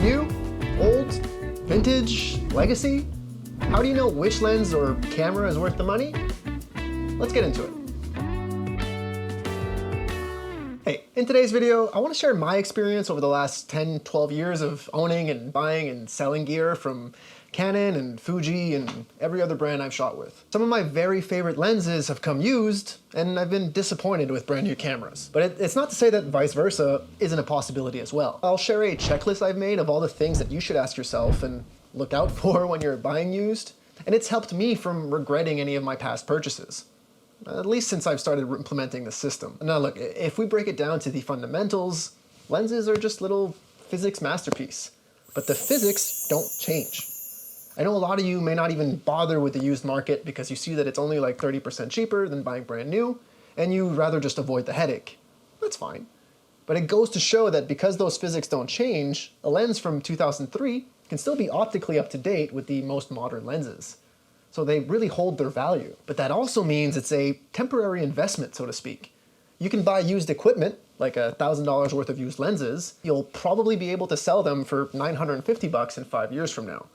new, old, vintage, legacy? How do you know which lens or camera is worth the money? Let's get into it. Hey, in today's video, I want to share my experience over the last 10, 12 years of owning and buying and selling gear from Canon and Fuji and every other brand I've shot with. Some of my very favorite lenses have come used, and I've been disappointed with brand new cameras. But it's not to say that vice versa isn't a possibility as well. I'll share a checklist I've made of all the things that you should ask yourself and look out for when you're buying used, and it's helped me from regretting any of my past purchases. At least since I've started implementing the system. Now look, if we break it down to the fundamentals, lenses are just little physics masterpiece. But the physics don't change. I know a lot of you may not even bother with the used market because you see that it's only like 30% cheaper than buying brand new, and you'd rather just avoid the headache. That's fine. But it goes to show that because those physics don't change, a lens from 2003 can still be optically up to date with the most modern lenses. So they really hold their value. But that also means it's a temporary investment, so to speak. You can buy used equipment, like $1,000 worth of used lenses. You'll probably be able to sell them for $950 in 5 years from now.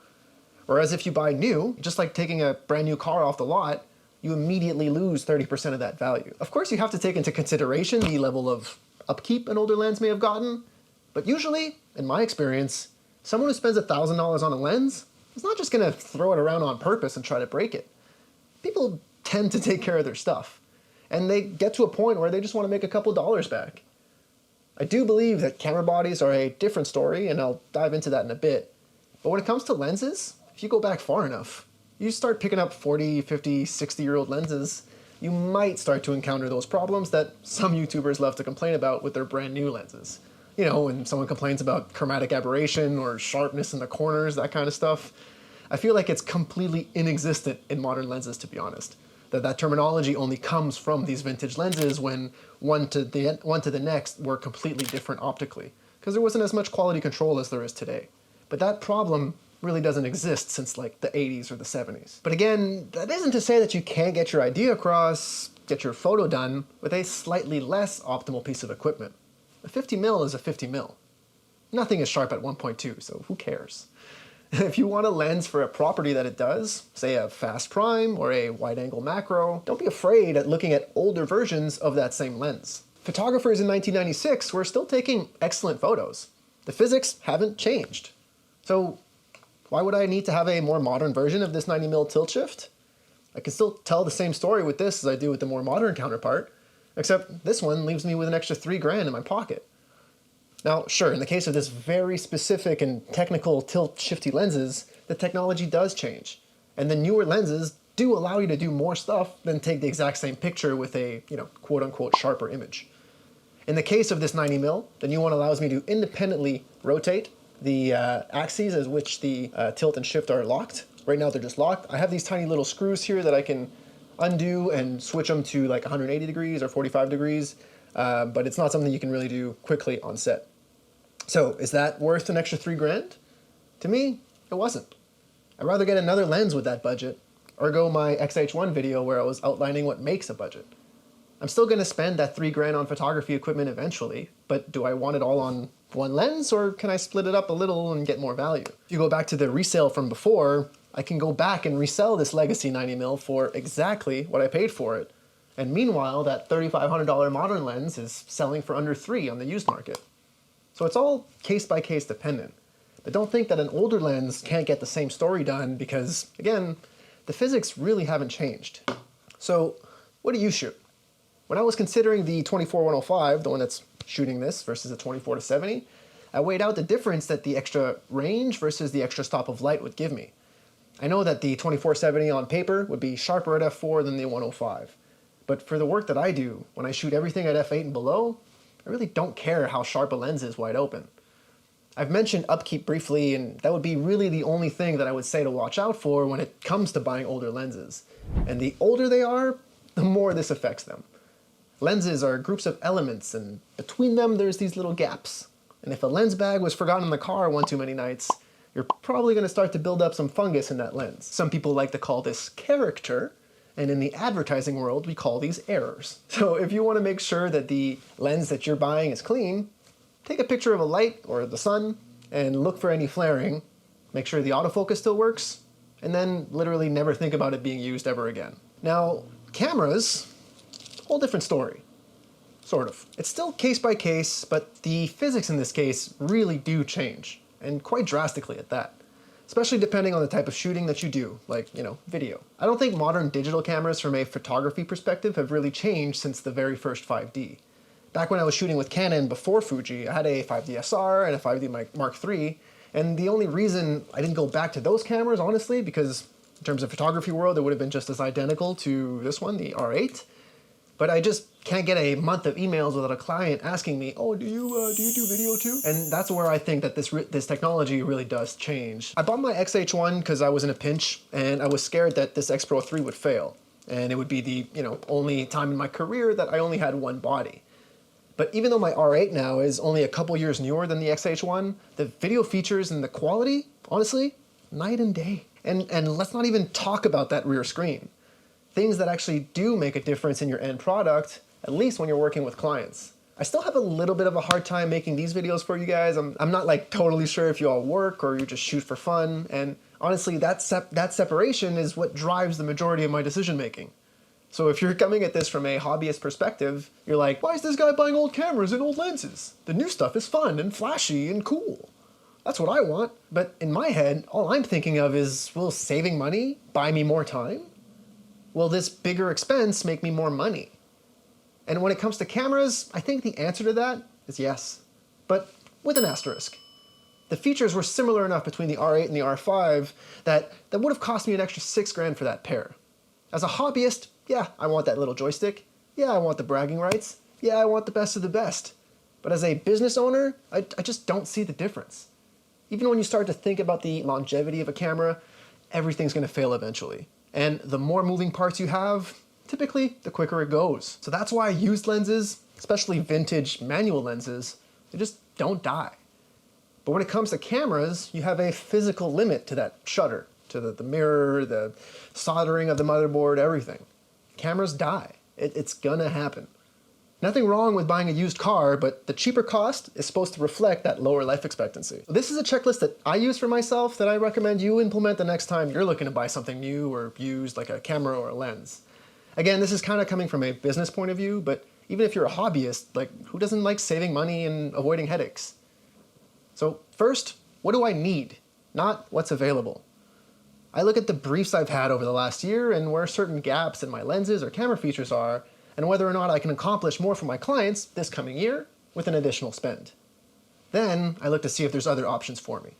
Whereas if you buy new, just like taking a brand new car off the lot, you immediately lose 30% of that value. Of course, you have to take into consideration the level of upkeep an older lens may have gotten, but usually, in my experience, someone who spends $1,000 on a lens is not just gonna throw it around on purpose and try to break it. People tend to take care of their stuff, and they get to a point where they just wanna make a couple dollars back. I do believe that camera bodies are a different story, and I'll dive into that in a bit. But when it comes to lenses, if you go back far enough, you start picking up 40, 50, 60-year-old lenses, you might start to encounter those problems that some YouTubers love to complain about with their brand new lenses. You know, when someone complains about chromatic aberration or sharpness in the corners, that kind of stuff. I feel like it's completely inexistent in modern lenses, to be honest. That terminology only comes from these vintage lenses when one to the next were completely different optically, because there wasn't as much quality control as there is today. But that problem really doesn't exist since like the 80s or the 70s. But again, that isn't to say that you can't get your idea across, get your photo done with a slightly less optimal piece of equipment. A 50 mil is a 50 mil. Nothing is sharp at 1.2, so who cares? If you want a lens for a property that it does, say a fast prime or a wide angle macro, don't be afraid at looking at older versions of that same lens. Photographers in 1996 were still taking excellent photos. The physics haven't changed. So why would I need to have a more modern version of this 90mm tilt shift? I can still tell the same story with this as I do with the more modern counterpart, except this one leaves me with an extra $3 grand in my pocket. Now, sure, in the case of this very specific and technical tilt shifty lenses, the technology does change. And the newer lenses do allow you to do more stuff than take the exact same picture with a, quote unquote sharper image. In the case of this 90mm, the new one allows me to independently rotate the axes as which the tilt and shift are locked. Right now they're just locked. I have these tiny little screws here that I can undo and switch them to like 180 degrees or 45 degrees, but it's not something you can really do quickly on set. So is that worth an extra $3 grand? To me, it wasn't. I'd rather get another lens with that budget, or go my XH1 video where I was outlining what makes a budget. I'm still gonna spend that $3 grand on photography equipment eventually, but do I want it all on one lens, or can I split it up a little and get more value? If you go back to the resale from before, I can go back and resell this legacy 90mm for exactly what I paid for it. And meanwhile, that $3,500 modern lens is selling for under $3 on the used market. So it's all case by case dependent. But don't think that an older lens can't get the same story done because, again, the physics really haven't changed. So what do you shoot? When I was considering the 24-105, the one that's shooting this versus the 24-70, I weighed out the difference that the extra range versus the extra stop of light would give me. I know that the 24-70 on paper would be sharper at f4 than the 105. But for the work that I do, when I shoot everything at f8 and below, I really don't care how sharp a lens is wide open. I've mentioned upkeep briefly, and that would be really the only thing that I would say to watch out for when it comes to buying older lenses. And the older they are, the more this affects them. Lenses are groups of elements, and between them there's these little gaps. And if a lens bag was forgotten in the car one too many nights, you're probably going to start to build up some fungus in that lens. Some people like to call this character, and in the advertising world we call these errors. So if you want to make sure that the lens that you're buying is clean, take a picture of a light or the sun and look for any flaring, make sure the autofocus still works, and then literally never think about it being used ever again. Now, cameras, whole different story. Sort of. It's still case by case, but the physics in this case really do change, and quite drastically at that. Especially depending on the type of shooting that you do, like, video. I don't think modern digital cameras from a photography perspective have really changed since the very first 5D. Back when I was shooting with Canon before Fuji, I had a 5D SR and a 5D Mark III, and the only reason I didn't go back to those cameras, honestly, because in terms of photography world, it would have been just as identical to this one, the R8. But I just can't get a month of emails without a client asking me, oh, do you do video too? And that's where I think that this technology really does change. I bought my XH1 because I was in a pinch, and I was scared that this X Pro 3 would fail. And it would be the only time in my career that I only had one body. But even though my R8 now is only a couple years newer than the XH1, the video features and the quality, honestly, night and day. And let's not even talk about that rear screen. Things that actually do make a difference in your end product, at least when you're working with clients. I still have a little bit of a hard time making these videos for you guys. I'm not like totally sure if you all work or you just shoot for fun. And honestly, that separation is what drives the majority of my decision making. So if you're coming at this from a hobbyist perspective, you're like, why is this guy buying old cameras and old lenses? The new stuff is fun and flashy and cool. That's what I want. But in my head, all I'm thinking of is, will saving money buy me more time? Will this bigger expense make me more money? And when it comes to cameras, I think the answer to that is yes, but with an asterisk. The features were similar enough between the R8 and the R5 that would have cost me an extra $6,000 for that pair. As a hobbyist, yeah, I want that little joystick. Yeah, I want the bragging rights. Yeah, I want the best of the best. But as a business owner, I just don't see the difference. Even when you start to think about the longevity of a camera, everything's gonna fail eventually. And the more moving parts you have, typically the quicker it goes. So that's why used lenses, especially vintage manual lenses, they just don't die. But when it comes to cameras, you have a physical limit to that shutter, to the mirror, the soldering of the motherboard, everything. Cameras die. It's gonna happen. Nothing wrong with buying a used car, but the cheaper cost is supposed to reflect that lower life expectancy. So this is a checklist that I use for myself that I recommend you implement the next time you're looking to buy something new or used, like a camera or a lens. Again, this is kind of coming from a business point of view, but even if you're a hobbyist, like, who doesn't like saving money and avoiding headaches? So first, what do I need? Not what's available. I look at the briefs I've had over the last year and where certain gaps in my lenses or camera features are, and whether or not I can accomplish more for my clients this coming year with an additional spend. Then I look to see if there's other options for me.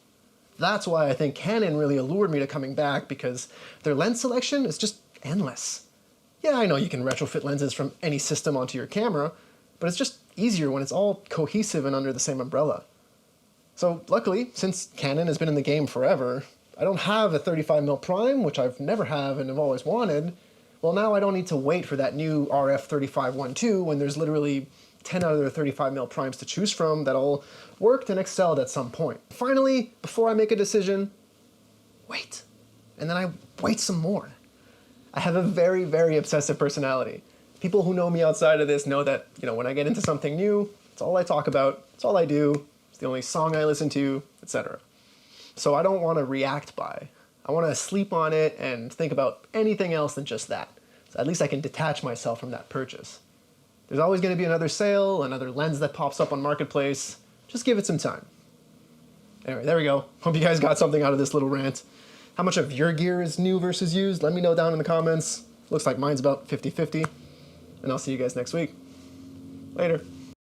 That's why I think Canon really allured me to coming back, because their lens selection is just endless. Yeah, I know you can retrofit lenses from any system onto your camera, but it's just easier when it's all cohesive and under the same umbrella. So luckily, since Canon has been in the game forever, I don't have a 35mm prime, which I've never have and have always wanted. Well, now I don't need to wait for that new RF3512 when there's literally 10 other 35mm primes to choose from that all worked and excelled at some point. Finally, before I make a decision, wait. And then I wait some more. I have a very, very obsessive personality. People who know me outside of this know that, when I get into something new, it's all I talk about, it's all I do, it's the only song I listen to, etc. So I don't want to react by. I want to sleep on it and think about anything else than just that. So at least I can detach myself from that purchase. There's always going to be another sale, another lens that pops up on Marketplace. Just give it some time. Anyway, there we go. Hope you guys got something out of this little rant. How much of your gear is new versus used? Let me know down in the comments. Looks like mine's about 50-50. And I'll see you guys next week. Later.